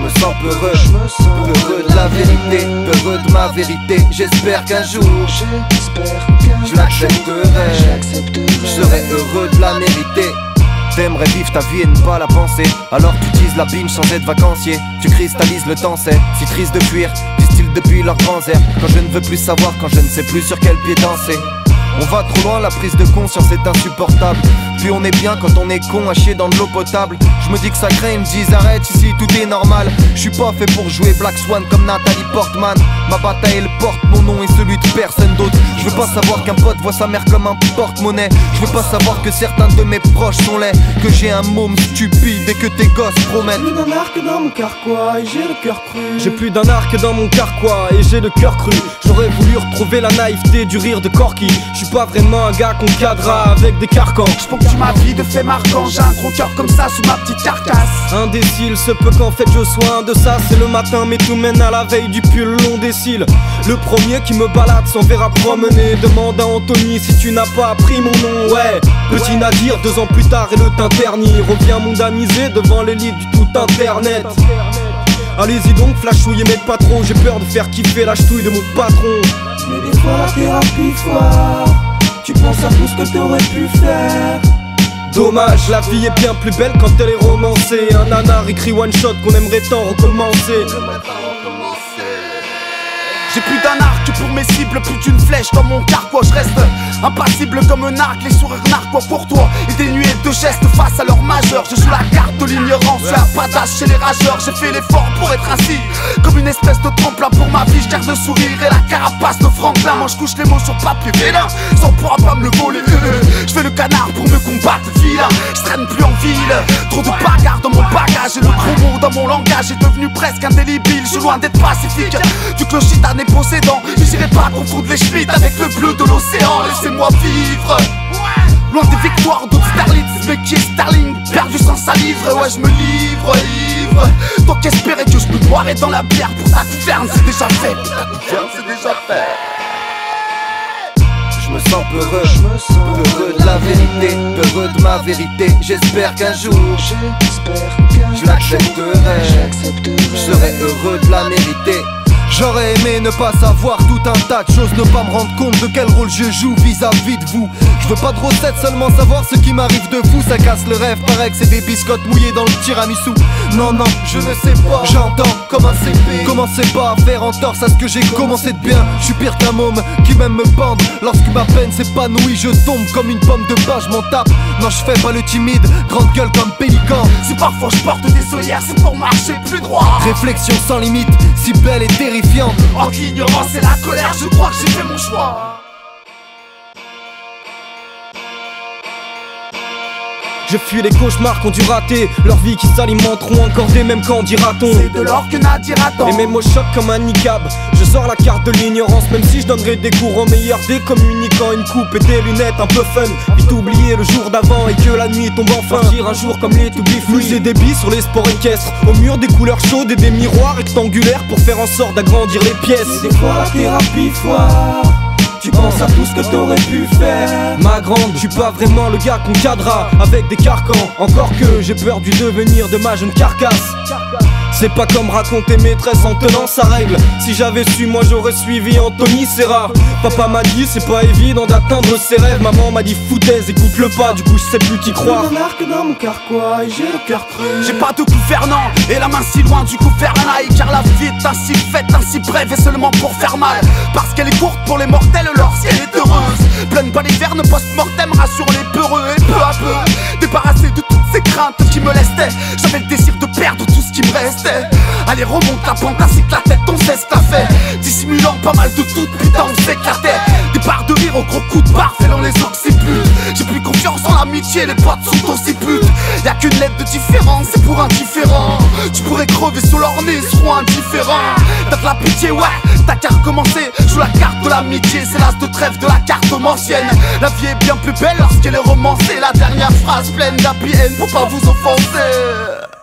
me sens peureux de la vérité, peureux de ma vérité. J'espère qu'un jour je l'accepterai, je serai heureux de la mériter. T'aimerais vivre ta vie et ne pas la penser, alors tu utilises la binge sans être vacancier. Tu cristallises le temps, c'est si triste de fuir, disent-ils depuis leurs grands airs. Quand je ne veux plus savoir, quand je ne sais plus sur quel pied danser. On va trop loin, la prise de conscience est insupportable. Puis on est bien quand on est con à chier dans de l'eau potable. Je me dis que ça craint, ils me disent arrête ici tout est normal. Je suis pas fait pour jouer Black Swan comme Nathalie Portman. Ma bataille elle porte mon nom et celui de personne d'autre. Je veux pas savoir qu'un pote voit sa mère comme un porte-monnaie. Je veux pas savoir que certains de mes proches sont laids, que j'ai un môme stupide et que tes gosses promettent. J'ai plus d'un arc dans mon carquois et j'ai le cœur cru. J'ai plus d'un arc dans mon carquois et j'ai le cœur cru. J'aurais voulu retrouver la naïveté du rire de Corky. Je suis pas vraiment un gars qu'on cadra avec des carcans. J'ponctue ma vie de faits marquants. J'ai un gros cœur comme ça sous ma petite carcasse. Indécile, se peut qu'en fait je sois un de ça. C'est le matin mais tout mène à la veille du pull long des cils. Le premier qui me balade sans verre à promener. Demande à Anthony si tu n'as pas appris mon nom. Ouais, petit Nadir 2 ans plus tard et le teint terni. Revient mondanisé devant l'élite du tout internet. Allez-y donc flashouille mais pas trop. J'ai peur de faire kiffer la ch'touille de mon patron. Mais des fois la thérapie foire. Tu penses à tout ce que t'aurais pu faire. Dommage, la vie est bien plus belle quand elle est romancée. Un nanar écrit one shot qu'on aimerait tant recommencer. J'ai plus d'un arc pour mes cibles, plus d'une flèche dans mon carquois. Je reste impassible comme un arc, les sourires narquois pour toi. Et des nuées de gestes face à leur majeur. Je joue la carte de l'ignorance, je suis un badass chez les rageurs. J'ai fait l'effort pour être ainsi, comme une espèce de tremplin pour ma vie. Je garde le sourire et la carapace de Franklin. Moi je couche les mots sur papier vélin, sans pourra pas me le voler. Je fais le canard pour me combattre, vilain. Je traîne plus en ville, trop de bagarres dans mon bagage. Et le gros mot dans mon langage est devenu presque indélébile. Je suis loin d'être pacifique, du clochitane possédant, mais j'irai pas confondre les Schmitt avec le bleu de l'océan. Laissez-moi vivre, loin des victoires d'Austerlitz. Mais qui est Sterling, perdu sans salive. Ouais je me livre, ivre. Donc espérer que je me boirai dans la bière pour ta gouverne. C'est déjà fait, pour ta gouverne c'est déjà fait. Je me sens peureux de la vérité, peureux de ma vérité. J'espère qu'un jour je l'accepterai, je serai heureux de la mériter. J'aurais aimé ne pas savoir tout un tas de choses, ne pas me rendre compte de quel rôle je joue vis-à-vis de vous. Je veux pas de recettes, seulement savoir ce qui m'arrive de vous. Ça casse le rêve, paraît que c'est des biscottes mouillées dans le tiramisu. Non, non, je ne sais pas, j'entends comme un CP. Commencez pas à faire entorse à ce que j'ai commencé de bien. Je suis pire qu'un môme qui même me bande. Lorsque ma peine s'épanouit, je tombe comme une pomme de pain, je m'en tape. Non, je fais pas le timide, grande gueule comme pélican. Si parfois je porte des œillères, c'est pour marcher plus droit. Réflexion sans limite, si belle et terrifiante. Entre l'ignorance et la colère, je crois que j'ai fait mon choix. Je fuis les cauchemars qu'on dû rater, leur vie qui s'alimenteront encore des mêmes quand dira-t-on. C'est de l'or que Nadir-a-t-on. Et mes mots choquent comme un niqab. Je sors la carte de l'ignorance, même si je donnerais des cours aux meilleurs des communicants. Une coupe et des lunettes un peu fun. Vite oublier le jour d'avant et que la nuit tombe enfin. Partir un jour comme les to be free. Musée des billes sur les sports équestres. Au mur des couleurs chaudes et des miroirs rectangulaires pour faire en sorte d'agrandir les pièces. Et des fois la thérapie foire. Tu penses à tout ce que t'aurais pu faire. Ma grande, je suis pas vraiment le gars qu'on cadra avec des carcans. Encore que j'ai peur du devenir de ma jeune carcasse. C'est pas comme raconter maîtresse en tenant sa règle. Si j'avais su, moi j'aurais suivi Anthony Serra. Papa m'a dit c'est pas évident d'atteindre ses rêves. Maman m'a dit foutaise, écoute-le pas, du coup je sais plus qui croire. J'ai un arc dans mon carquois et j'ai le cœur cru. J'ai pas de gouvernant et la main si loin du gouvernail. Car la vie est ainsi faite, ainsi brève et seulement pour faire mal. Parce qu'elle est courte pour les mortels, leur ciel est heureuse. Pleine balivernes post-mortem rassure les peureux. Et peu à peu, débarrassé de toutes ces craintes qui me lestaient, j'avais le désir de perdre tout ce qui me restait. Allez remonte la pente ainsi que la tête on s'estafait. Dissimulant pas mal de doutes, putain on s'éclatait. Des barres de rire au gros coup de barre fêlant les occiputes. J'ai plus confiance en l'amitié, les potes sont aussi putes. Y'a qu'une lettre de différence, c'est pour indifférent. Tu pourrais crever sous leur nez, ils seront indifférents. T'as de la pitié, ouais, t'as qu'à recommencer. Joue la carte de l'amitié, c'est l'as de trêve de la carte ancienne. La vie est bien plus belle lorsqu'elle est romancée. La dernière phrase pleine d'happy end pour pas vous offenser.